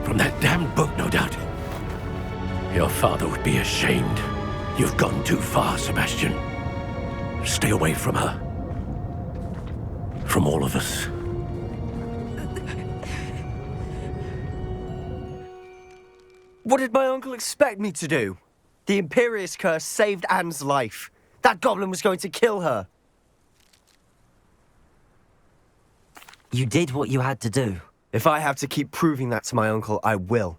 From that damned book, no doubt. Your father would be ashamed. You've gone too far, Sebastian. Stay away from her. From all of us. What did my uncle expect me to do? The Imperius curse saved Anne's life. That goblin was going to kill her. You did what you had to do. If I have to keep proving that to my uncle, I will.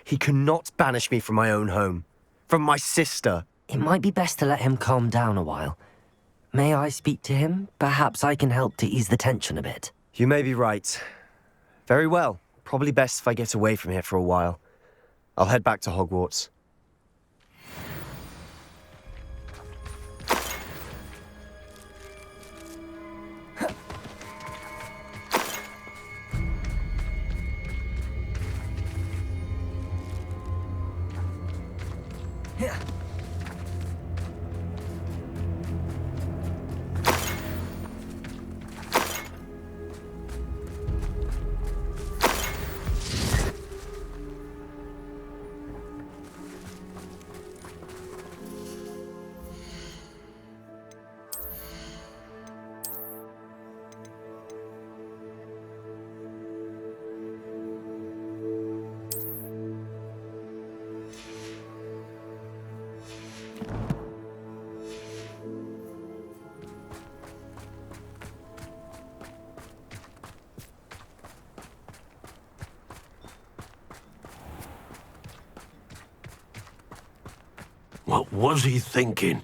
He cannot banish me from my own home. From my sister. It might be best to let him calm down a while. May I speak to him? Perhaps I can help to ease the tension a bit. You may be right. Very well. Probably best if I get away from here for a while. I'll head back to Hogwarts. What was he thinking?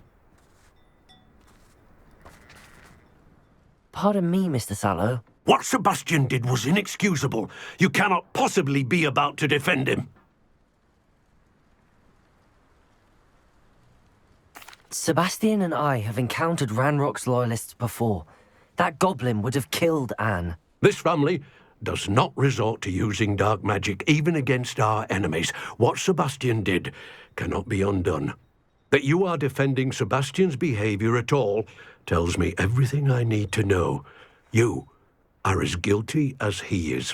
Pardon me, Mr. Sallow. What Sebastian did was inexcusable. You cannot possibly be about to defend him. Sebastian and I have encountered Ranrock's loyalists before. That goblin would have killed Anne. This family does not resort to using dark magic, even against our enemies. What Sebastian did cannot be undone. That you are defending Sebastian's behavior at all tells me everything I need to know. You are as guilty as he is.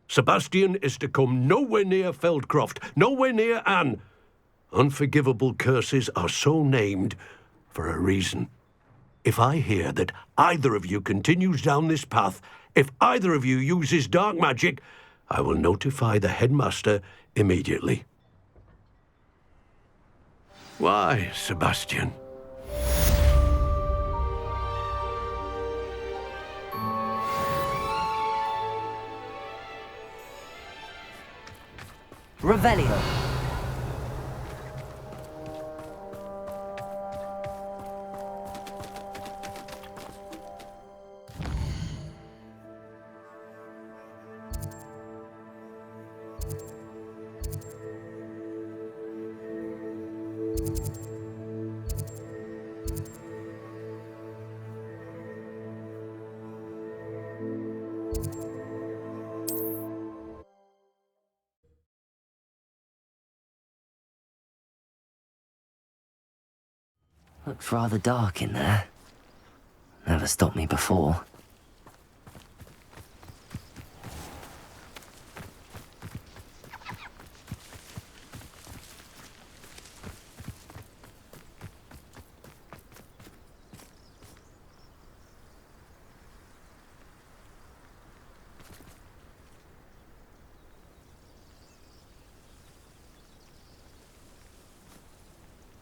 Sebastian is to come nowhere near Feldcroft, nowhere near Anne. Unforgivable curses are so named for a reason. If I hear that either of you continues down this path, if either of you uses dark magic, I will notify the headmaster immediately. Why, Sebastian? Revelio. Looks rather dark in there. Never stopped me before.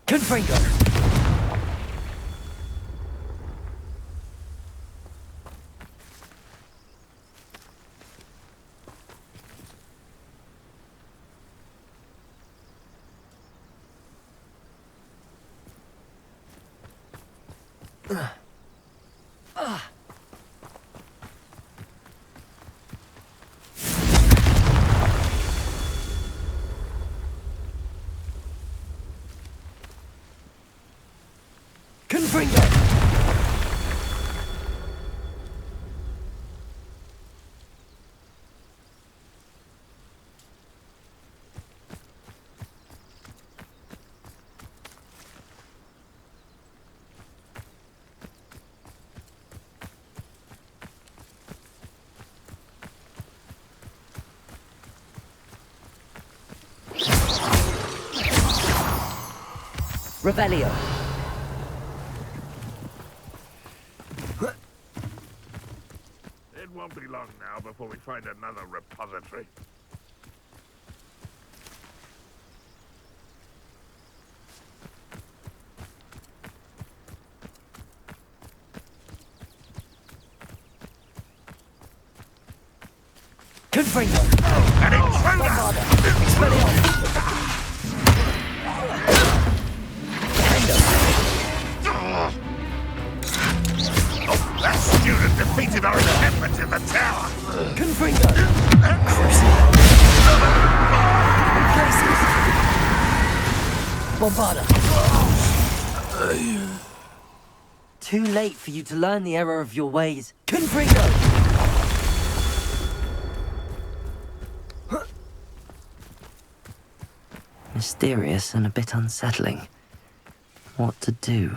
Confringo! Confringo! Revelio. It won't be long now before we find another repository. Confringo. An intruder! That student defeated our encampment in the tower! Confringo. Bombarda. Too late for you to learn the error of your ways. Confringo. Mysterious and a bit unsettling. What to do?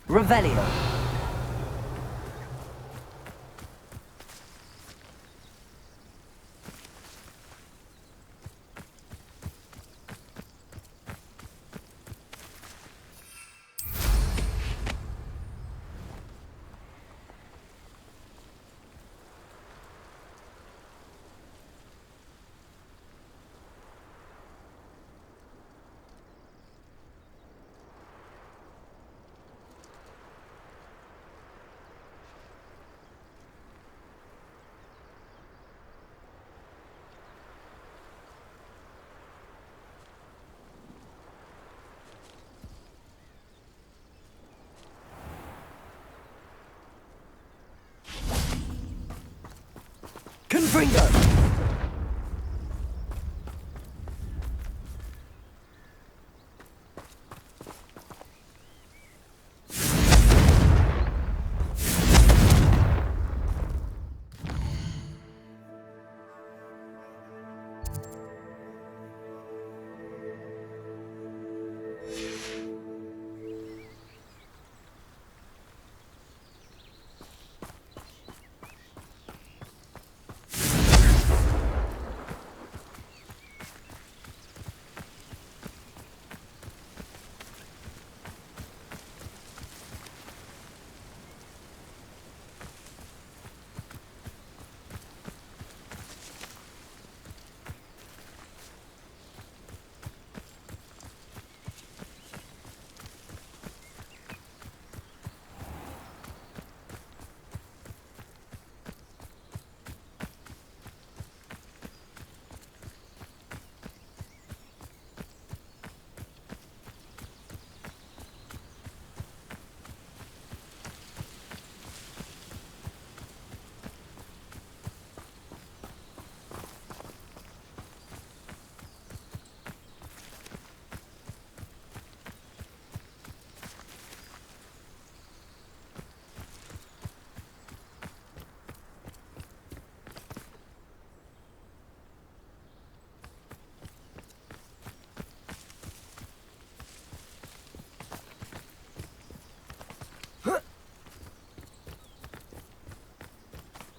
Revelio. Confringo!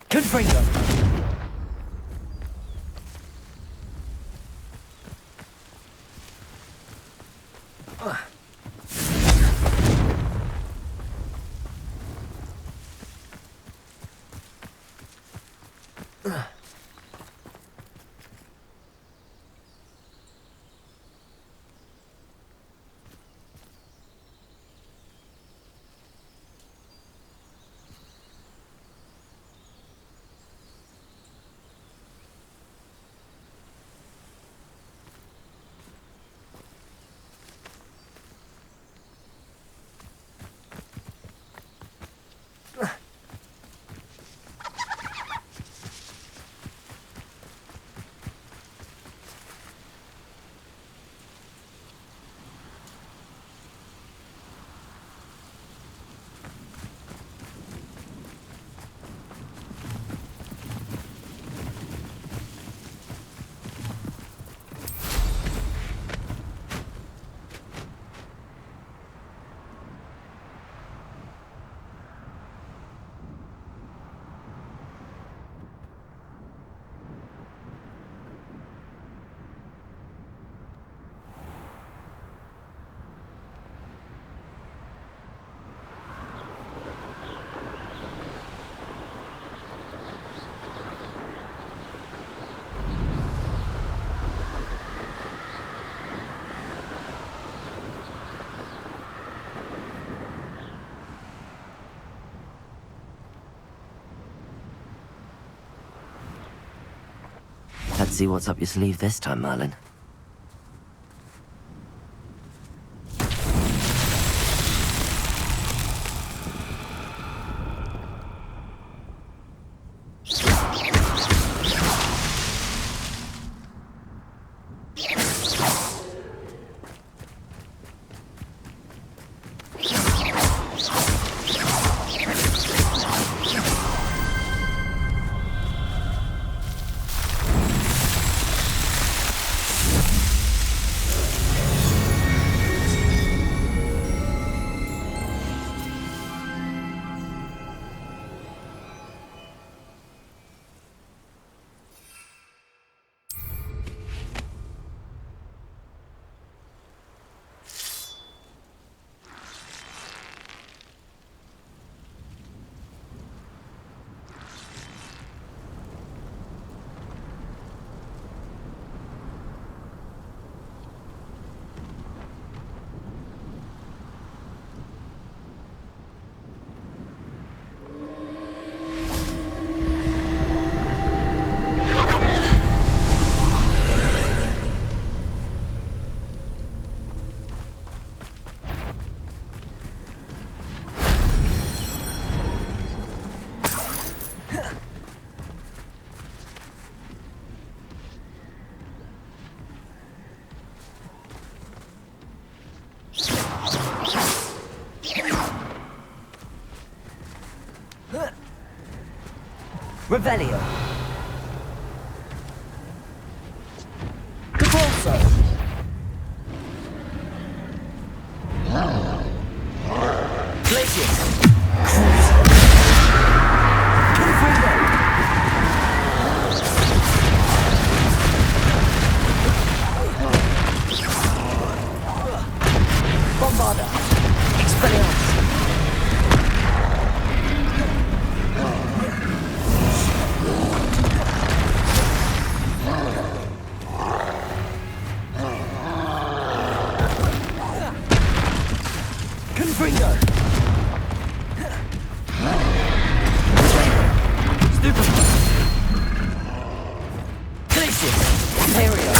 Confringo! Let's see what's up your sleeve this time, Merlin. Revelio. Capolso. Glacius. Confringo. Bombarda. Expelliarmus. Confringo. Stupefy. Glacius. Imperio.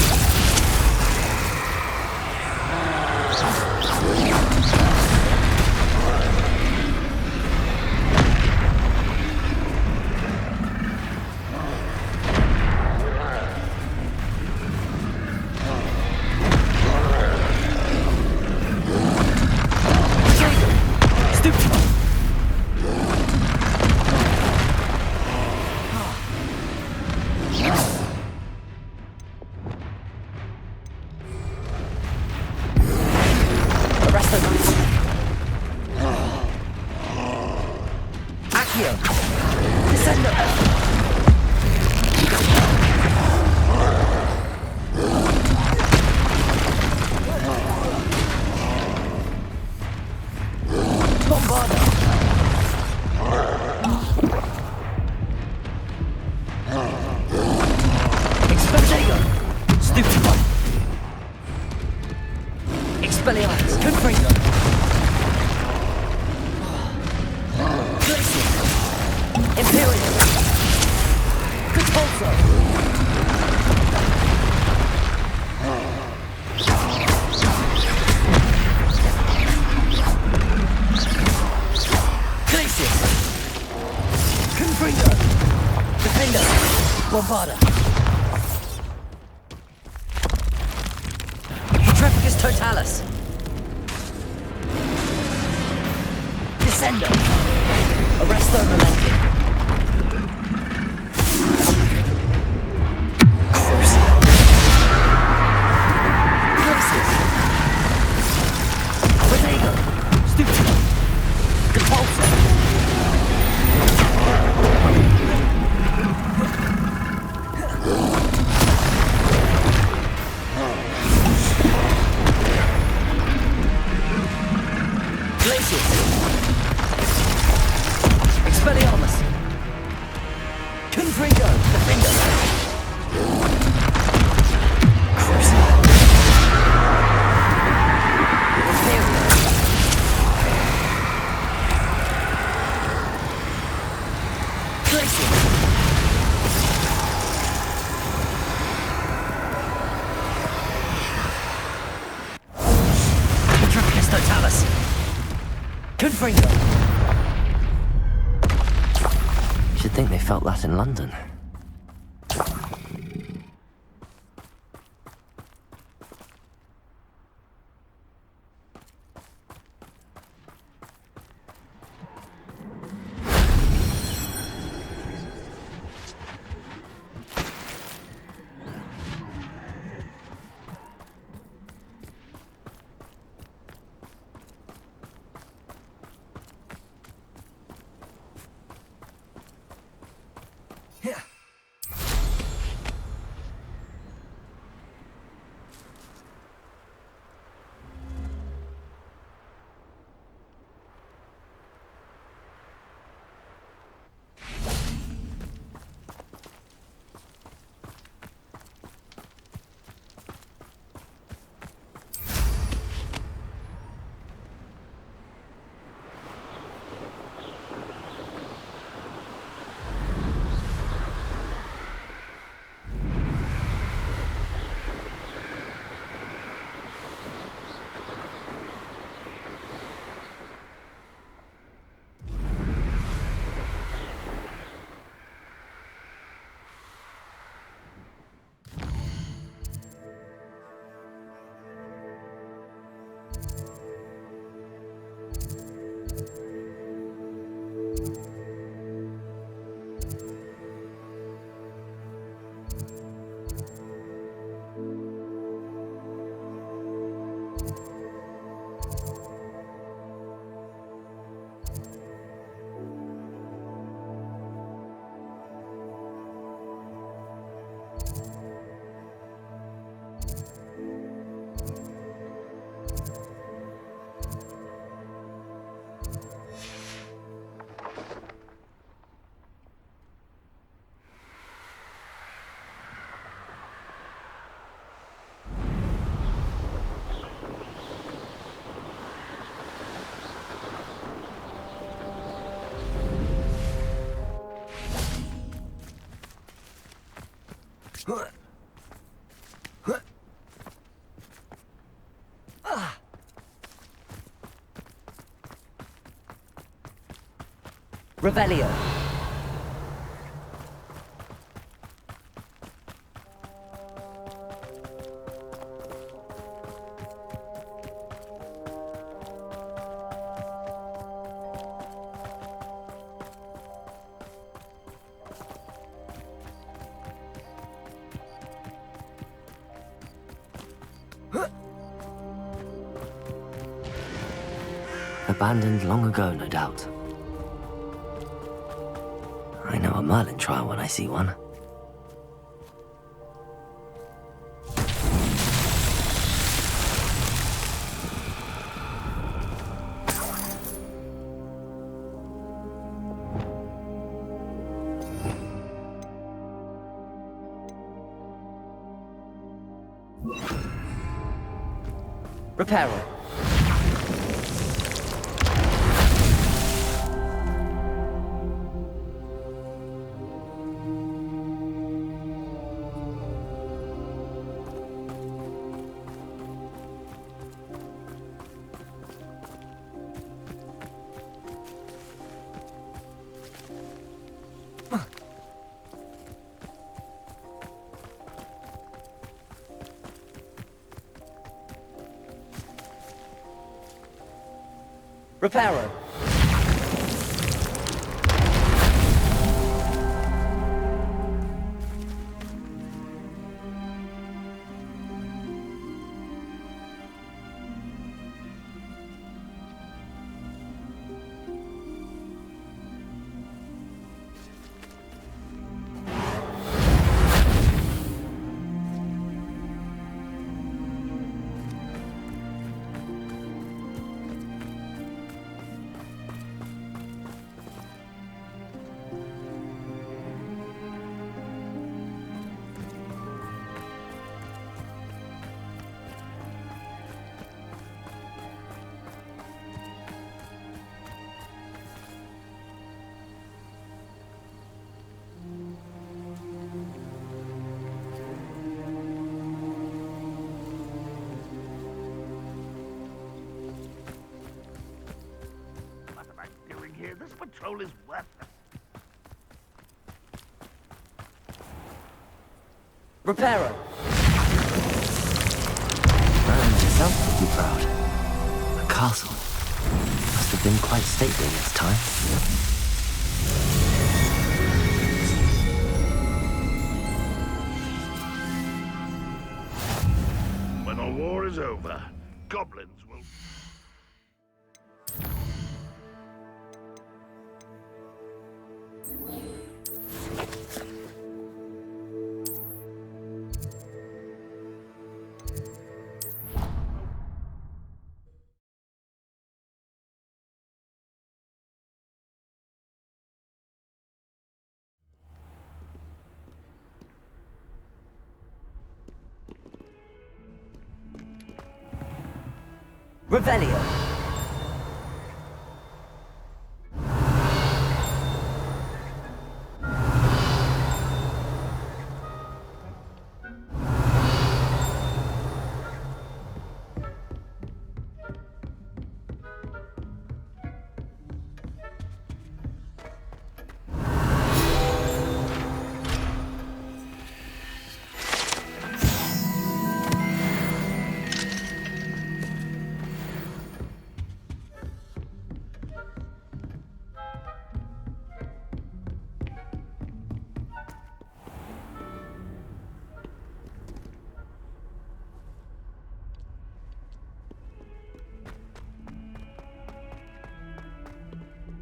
Accio. Descendo. Bombarda. Expelliarmus. Stupefy. Expelliarmus. Confringo. Imperial. Capolso. Glacius. Confringo. Defender. Bombarda. Petrificus Totalis. Descendo. Arresto Momentum. Expelliarmus. Confringo. Defender. Crucible. Imperial. Glacius. Confringo! Should think they felt that in London. Revelio. Abandoned long ago, no doubt. I know a Merlin trial when I see one. Reparo. Reparo. This patrol is worth it. Reparo! And yourself would be proud. A castle. Must have been quite stately in its time. When the war is over, goblins will... Revelio!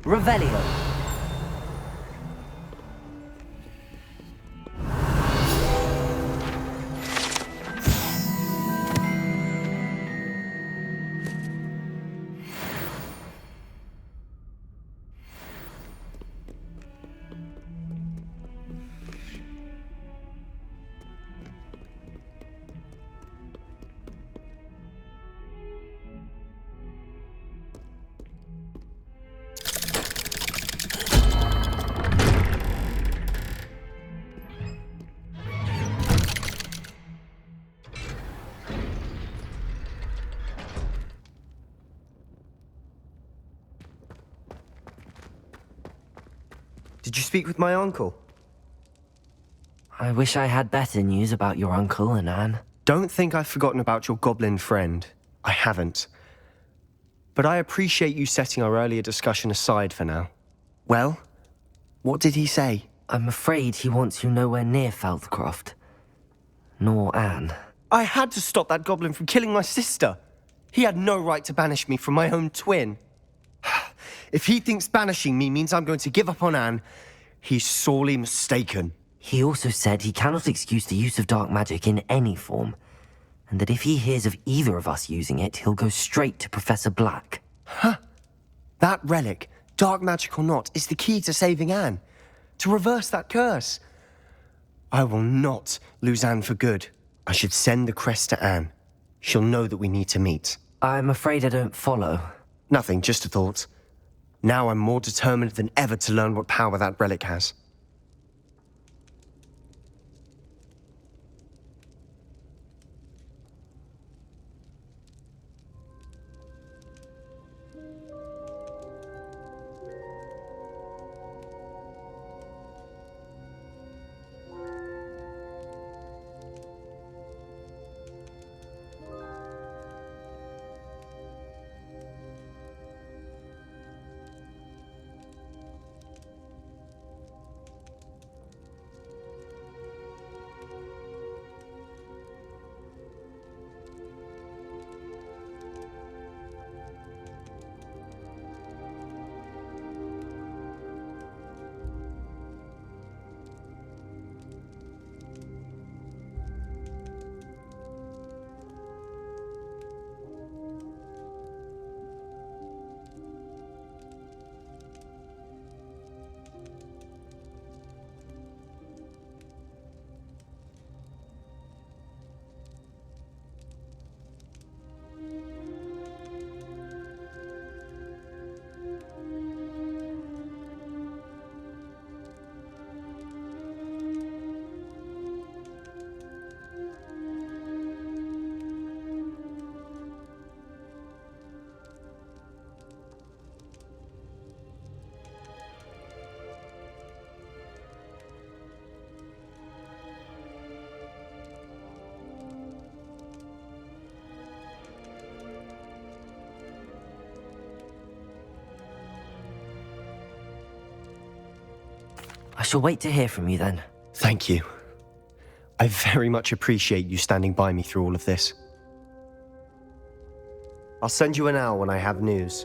Revelio! Did you speak with my uncle? I wish I had better news about your uncle and Anne. Don't think I've forgotten about your goblin friend. I haven't. But I appreciate you setting our earlier discussion aside for now. Well, what did he say? I'm afraid he wants you nowhere near Feldcroft. Nor Anne. I had to stop that goblin from killing my sister. He had no right to banish me from my own twin. If he thinks banishing me means I'm going to give up on Anne, he's sorely mistaken. He also said he cannot excuse the use of dark magic in any form, and that if he hears of either of us using it, he'll go straight to Professor Black. That relic, dark magic or not, is the key to saving Anne. To reverse that curse. I will not lose Anne for good. I should send the crest to Anne. She'll know that we need to meet. I'm afraid I don't follow. Nothing, just a thought. Now I'm more determined than ever to learn what power that relic has. I shall wait to hear from you then. Thank you. I very much appreciate you standing by me through all of this. I'll send you an owl when I have news.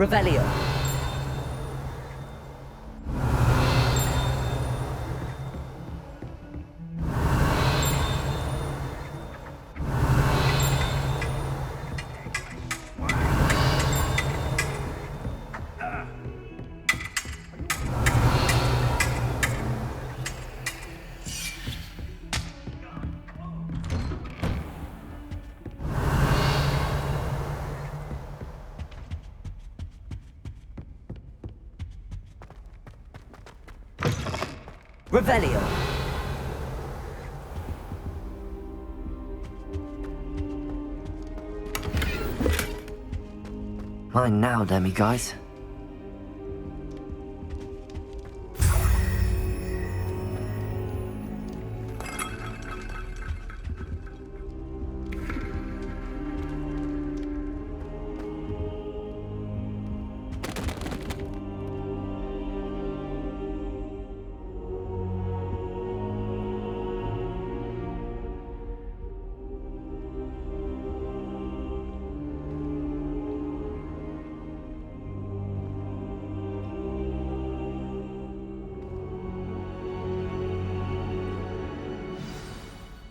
Revelio. Revelio. Mine now, demiguise.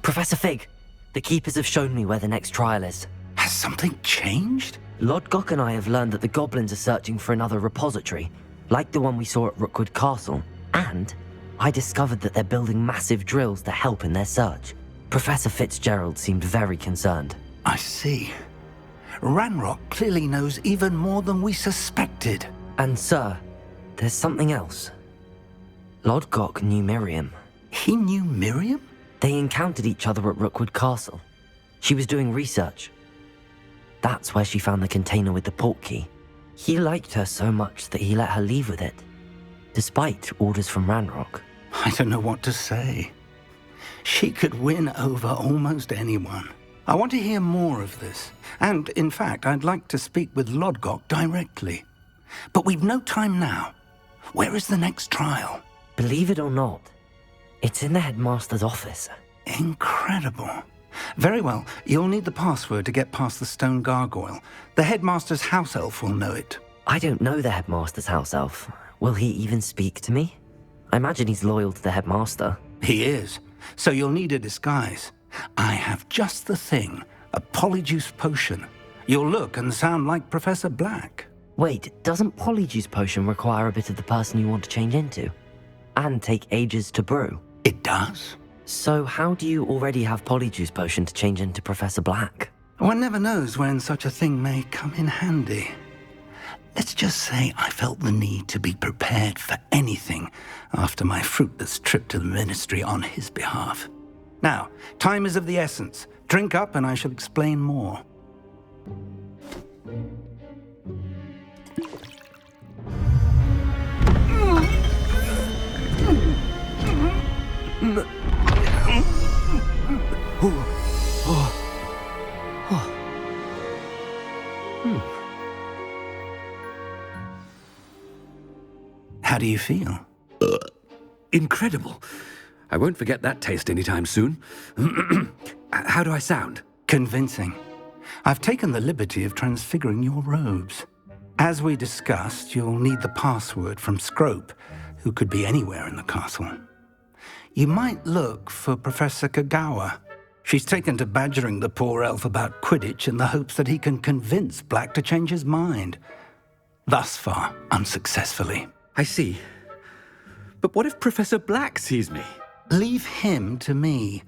Professor Fig, the Keepers have shown me where the next trial is. Has something changed? Lodgok and I have learned that the goblins are searching for another repository, like the one we saw at Rookwood Castle. And I discovered that they're building massive drills to help in their search. Professor Fitzgerald seemed very concerned. I see. Ranrock clearly knows even more than we suspected. And sir, there's something else. Lodgok knew Miriam. He knew Miriam? They encountered each other at Rookwood Castle. She was doing research. That's where she found the container with the port key. He liked her so much that he let her leave with it, despite orders from Ranrock. I don't know what to say. She could win over almost anyone. I want to hear more of this. And, in fact, I'd like to speak with Lodgok directly. But we've no time now. Where is the next trial? Believe it or not, it's in the headmaster's office. Incredible. Very well. You'll need the password to get past the stone gargoyle. The headmaster's house elf will know it. I don't know the headmaster's house elf. Will he even speak to me? I imagine he's loyal to the headmaster. He is. So you'll need a disguise. I have just the thing. A polyjuice potion. You'll look and sound like Professor Black. Wait, doesn't Polyjuice Potion require a bit of the person you want to change into? And take ages to brew? It does. So how do you already have Polyjuice Potion to change into Professor Black? One never knows when such a thing may come in handy. Let's just say I felt the need to be prepared for anything after my fruitless trip to the Ministry on his behalf. Now, time is of the essence. Drink up and I shall explain more. How do you feel? Incredible. I won't forget that taste anytime soon. How do I sound? Convincing. I've taken the liberty of transfiguring your robes. As we discussed, you'll need the password from Scrope, who could be anywhere in the castle. You might look for Professor Kagawa. She's taken to badgering the poor elf about Quidditch in the hopes that he can convince Black to change his mind. Thus far, unsuccessfully. I see. But what if Professor Black sees me? Leave him to me.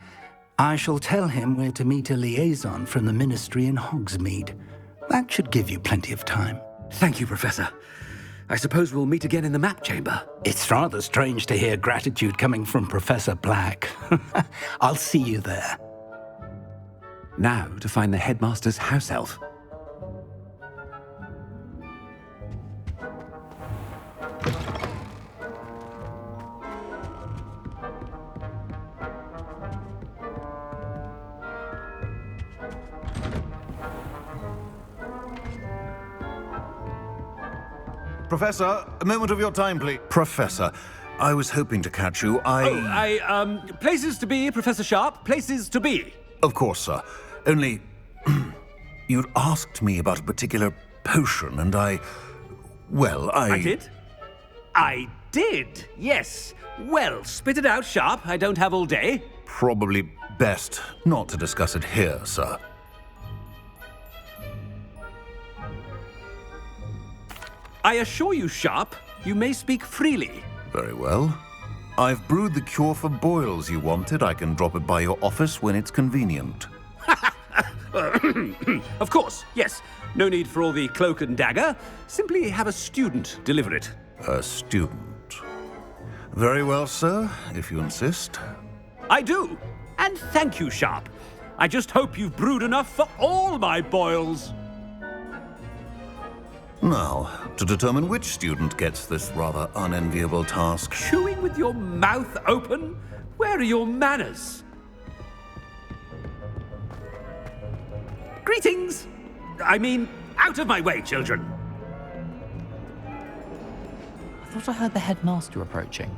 I shall tell him where to meet a liaison from the Ministry in Hogsmeade. That should give you plenty of time. Thank you, Professor. I suppose we'll meet again in the map chamber. It's rather strange to hear gratitude coming from Professor Black. I'll see you there. Now to find the headmaster's house elf. Professor, a moment of your time, please. Professor, I was hoping to catch you. Places to be, Professor Sharp. Places to be. Of course, sir. Only, you'd asked me about a particular potion, and I did? I did, yes. Well, spit it out, Sharp. I don't have all day. Probably best not to discuss it here, sir. I assure you, Sharp, you may speak freely. Very well. I've brewed the cure for boils you wanted. I can drop it by your office when it's convenient. Of course, yes. No need for all the cloak and dagger. Simply have a student deliver it. A student. Very well, sir, if you insist. I do. And thank you, Sharp. I just hope you've brewed enough for all my boils. Now, to determine which student gets this rather unenviable task. Chewing with your mouth open? Where are your manners? Greetings! I mean, out of my way, children. I thought I heard the headmaster approaching.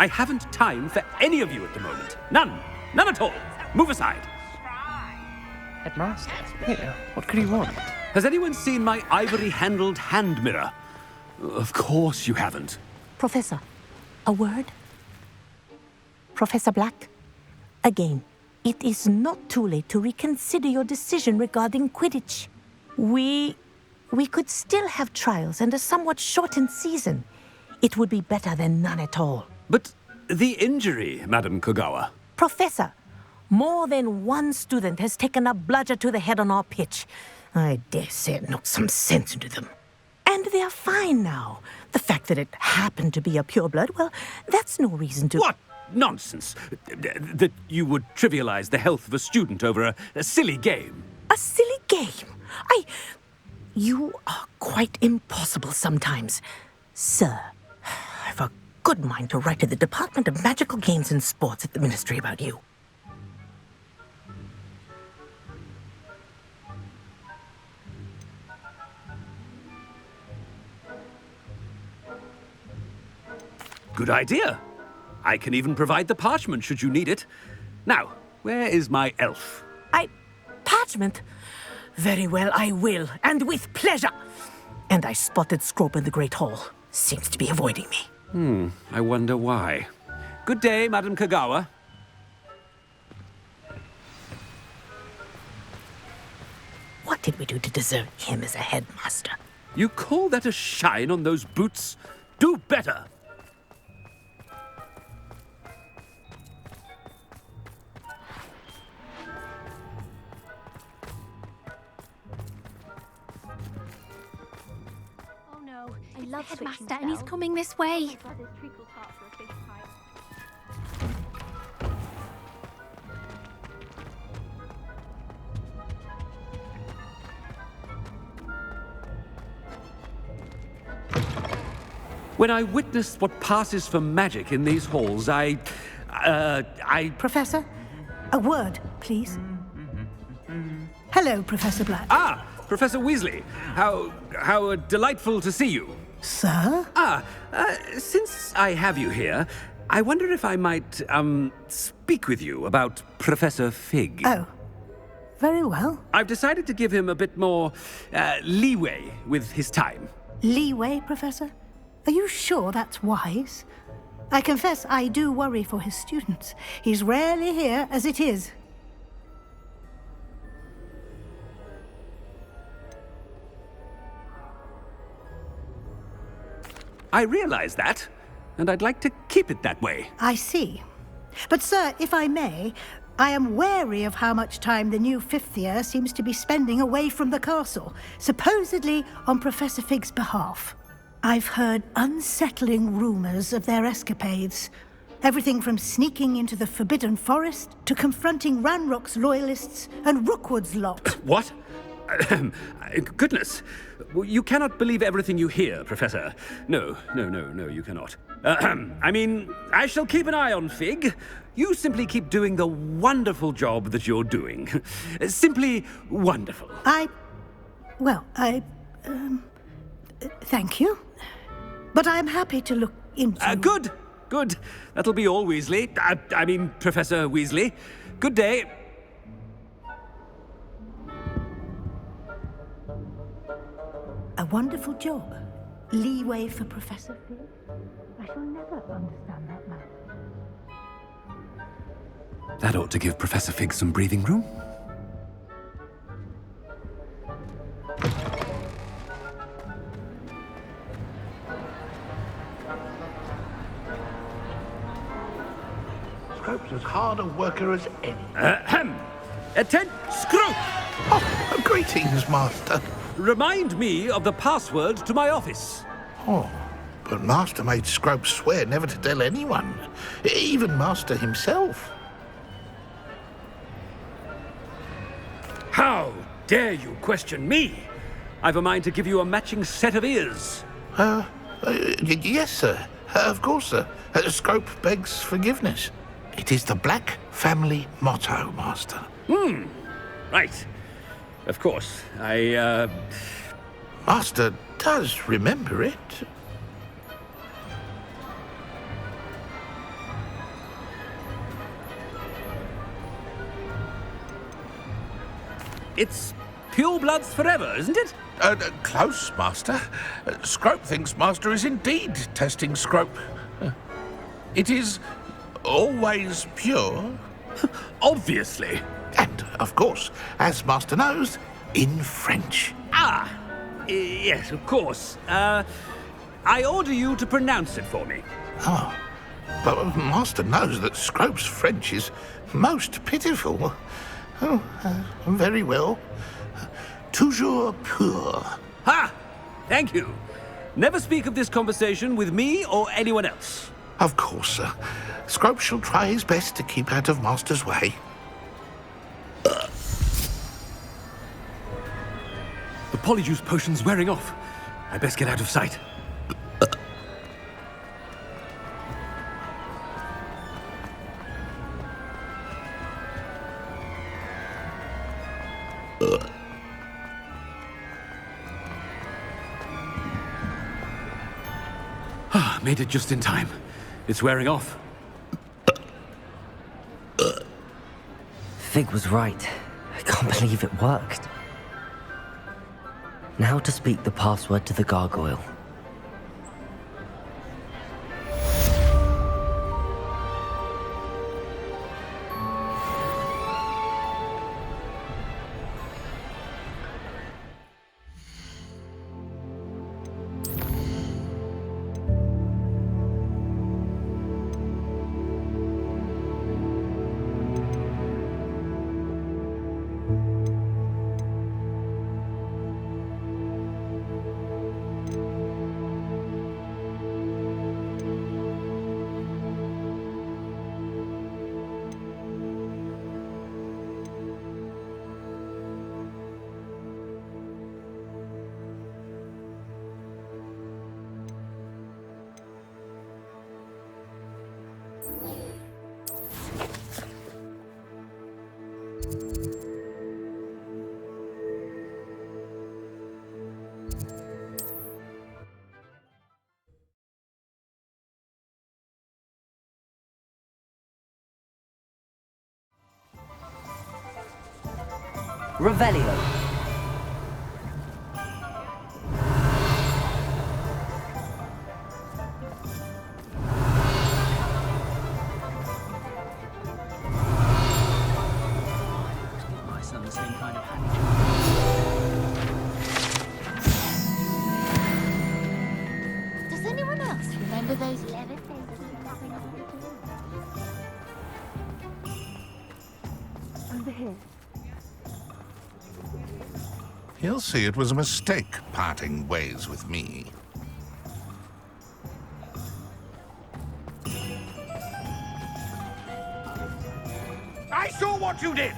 I haven't time for any of you at the moment. None. None at all. Move aside. Headmaster? Yeah, what could he want? Has anyone seen my ivory-handled hand mirror? Of course you haven't. Professor, a word? Professor Black, again, it is not too late to reconsider your decision regarding Quidditch. We could still have trials and a somewhat shortened season. It would be better than none at all. But the injury, Madam Kogawa. Professor, more than one student has taken a bludger to the head on our pitch. I dare say it knocked some sense into them. And they are fine now. The fact that it happened to be a pureblood, well, that's no reason to... What nonsense! That you would trivialize the health of a student over a silly game. A silly game? You are quite impossible sometimes. Sir, I've a good mind to write to the Department of Magical Games and Sports at the Ministry about you. Good idea. I can even provide the parchment should you need it. Now, where is my elf? Parchment? Very well, I will, and with pleasure. And I spotted Scrope in the Great Hall. Seems to be avoiding me. I wonder why. Good day, Madam Kogawa. What did we do to deserve him as a headmaster? You call that a shine on those boots? Do better! I love Headmaster, and he's coming this way. When I witnessed what passes for magic in these halls, I... Professor, a word, please. Hello, Professor Black. Ah, Professor Weasley. How delightful to see you. Sir? Since I have you here, I wonder if I might, speak with you about Professor Fig. Oh, very well. I've decided to give him a bit more, leeway with his time. Leeway, Professor? Are you sure that's wise? I confess I do worry for his students. He's rarely here as it is. I realize that, and I'd like to keep it that way. I see. But, sir, if I may, I am wary of how much time the new fifth year seems to be spending away from the castle, supposedly on Professor Fig's behalf. I've heard unsettling rumors of their escapades. Everything from sneaking into the Forbidden Forest to confronting Ranrock's loyalists and Rookwood's lot. What? Goodness. You cannot believe everything you hear, Professor. No, you cannot. I mean, I shall keep an eye on Fig. You simply keep doing the wonderful job that you're doing. Simply wonderful. Thank you. But I'm happy to look into... Good. That'll be all, Weasley. I mean, Professor Weasley. Good day. A wonderful job. Leeway for Professor Fig. I shall never understand that man. That ought to give Professor Fig some breathing room. Scrope's as hard a worker as any. Attend, Scrope! Oh, greetings, Master. Remind me of the password to my office. Oh, but Master made Scrope swear never to tell anyone, even Master himself. How dare you question me? I've a mind to give you a matching set of ears. Yes, sir. Of course, sir. Scrope begs forgiveness. It is the Black family motto, Master. Right. Of course, Master does remember it. It's pure bloods forever, isn't it? Close, Master. Scrope thinks Master is indeed testing Scrope. It is always pure. Obviously. And, of course, as Master knows, in French. Ah, yes, of course. I order you to pronounce it for me. Oh, but Master knows that Scrope's French is most pitiful. Oh, very well. Toujours pur. Ha! Thank you. Never speak of this conversation with me or anyone else. Of course, sir. Scrope shall try his best to keep out of Master's way. The polyjuice potion's wearing off. I best get out of sight. Made it just in time. It's wearing off. Fig was right. I can't believe it worked. Now to speak the password to the gargoyle. Revelio. My son the same kind of Does anyone else remember those levitating? Over here. He'll see it was a mistake parting ways with me. I saw what you did!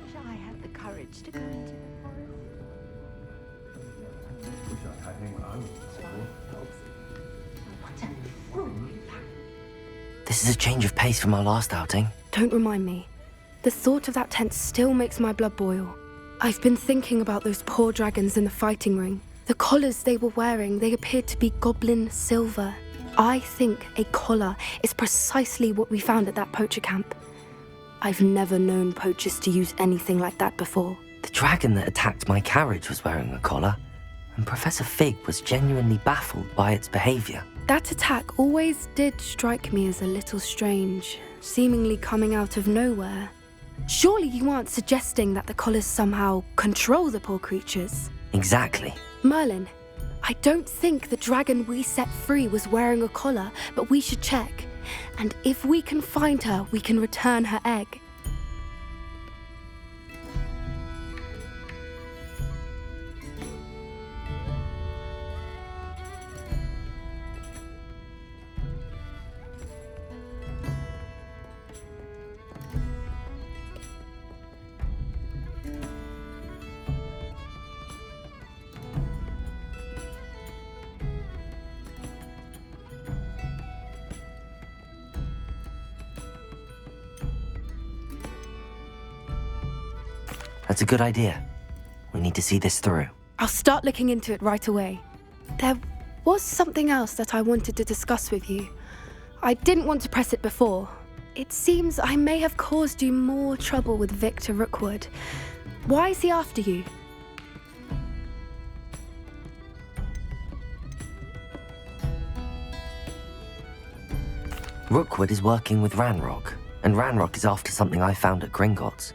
Wish I had the courage to go into the This is a change of pace from our last outing. Don't remind me. The thought of that tent still makes my blood boil. I've been thinking about those poor dragons in the fighting ring. The collars they were wearing, they appeared to be goblin silver. I think a collar is precisely what we found at that poacher camp. I've never known poachers to use anything like that before. The dragon that attacked my carriage was wearing a collar, and Professor Fig was genuinely baffled by its behavior. That attack always did strike me as a little strange, seemingly coming out of nowhere. Surely you aren't suggesting that the collars somehow control the poor creatures? Exactly. Merlin, I don't think the dragon we set free was wearing a collar, but we should check. And if we can find her, we can return her egg. That's a good idea. We need to see this through. I'll start looking into it right away. There was something else that I wanted to discuss with you. I didn't want to press it before. It seems I may have caused you more trouble with Victor Rookwood. Why is he after you? Rookwood is working with Ranrock, and Ranrock is after something I found at Gringotts.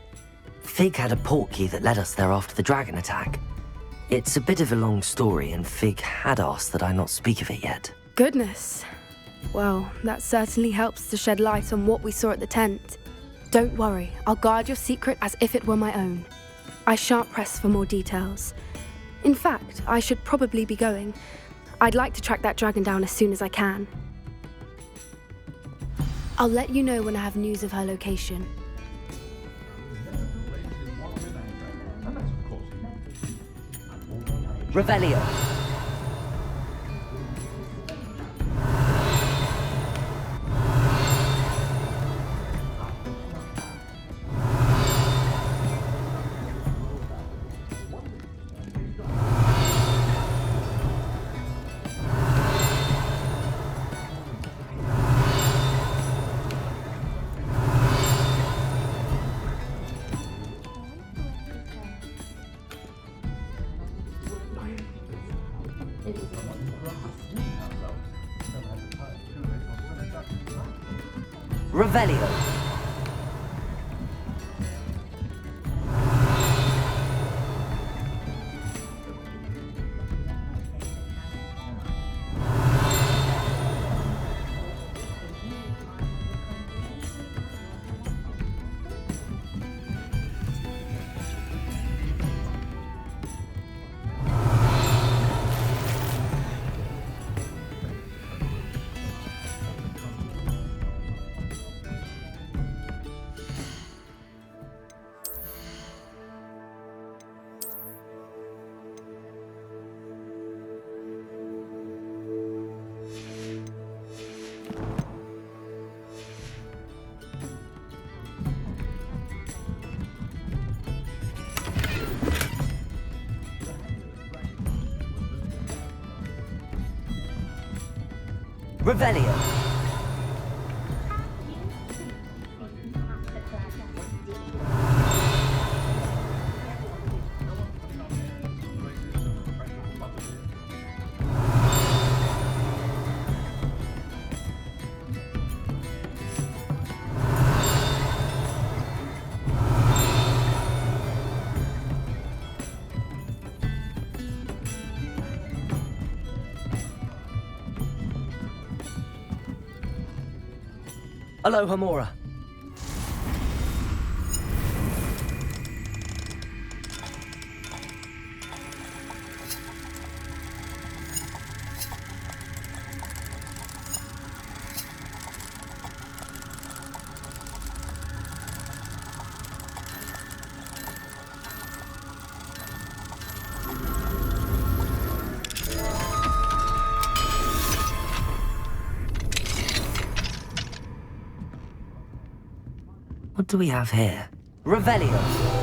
Fig had a portkey that led us there after the dragon attack. It's a bit of a long story, and Fig had asked that I not speak of it yet. Goodness. Well, that certainly helps to shed light on what we saw at the tent. Don't worry, I'll guard your secret as if it were my own. I shan't press for more details. In fact, I should probably be going. I'd like to track that dragon down as soon as I can. I'll let you know when I have news of her location. Revelio. Revelio. Revelio. Aloha Mora. What do we have here? Revelio.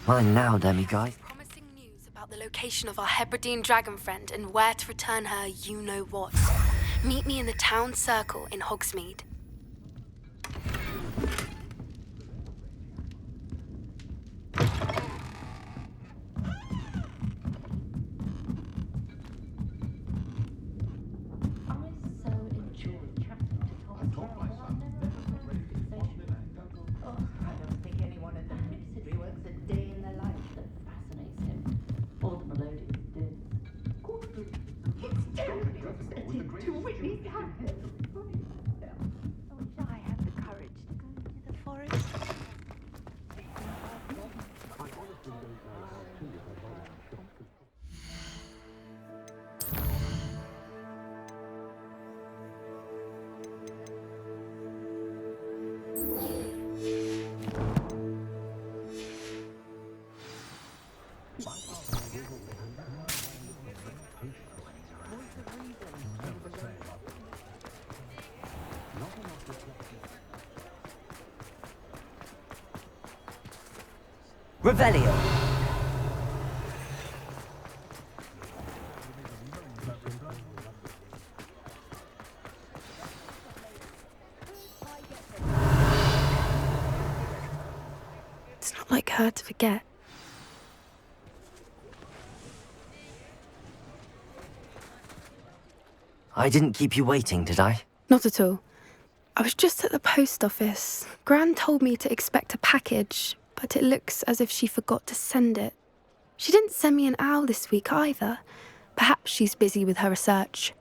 Mine now, demiguise. Promising news about the location of our Hebridean dragon friend and where to return her you-know-what. Meet me in the town circle in Hogsmeade. Revelio. It's not like her to forget. I didn't keep you waiting, did I? Not at all. I was just at the post office. Gran told me to expect a package, but it looks as if she forgot to send it. She didn't send me an owl this week either. Perhaps she's busy with her research.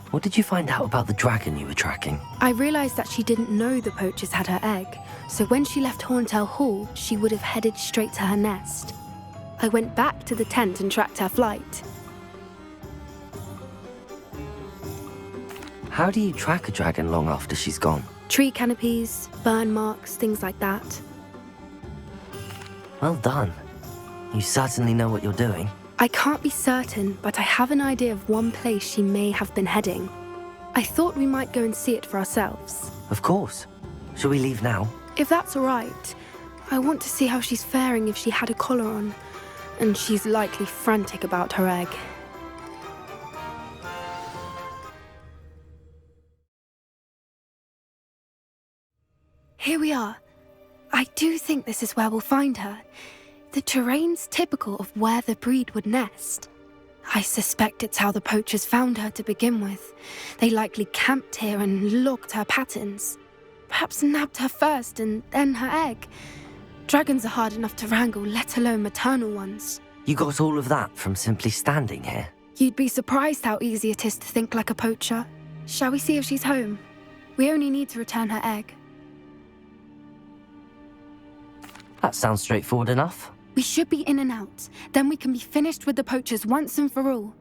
What did you find out about the dragon you were tracking? I realised that she didn't know the poachers had her egg, so when she left Horntail Hall, she would have headed straight to her nest. I went back to the tent and tracked her flight. How do you track a dragon long after she's gone? Tree canopies, burn marks, things like that. Well done. You certainly know what you're doing. I can't be certain, but I have an idea of one place she may have been heading. I thought we might go and see it for ourselves. Of course. Shall we leave now? If that's all right. I want to see how she's faring if she had a collar on. And she's likely frantic about her egg. Here we are. I do think this is where we'll find her. The terrain's typical of where the breed would nest. I suspect it's how the poachers found her to begin with. They likely camped here and logged her patterns. Perhaps nabbed her first and then her egg. Dragons are hard enough to wrangle, let alone maternal ones. You got all of that from simply standing here? You'd be surprised how easy it is to think like a poacher. Shall we see if she's home? We only need to return her egg. That sounds straightforward enough. We should be in and out. Then we can be finished with the poachers once and for all.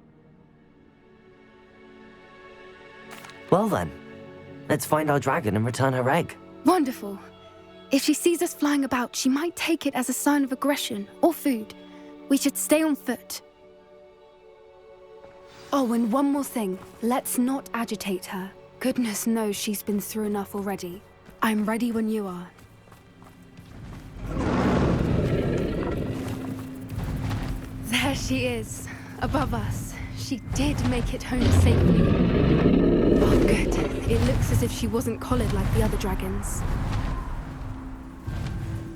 Well then, let's find our dragon and return her egg. Wonderful. If she sees us flying about, she might take it as a sign of aggression or food. We should stay on foot. Oh, and one more thing. Let's not agitate her. Goodness knows she's been through enough already. I'm ready when you are. There she is, above us. She did make it home safely. Oh, good. It looks as if she wasn't collared like the other dragons.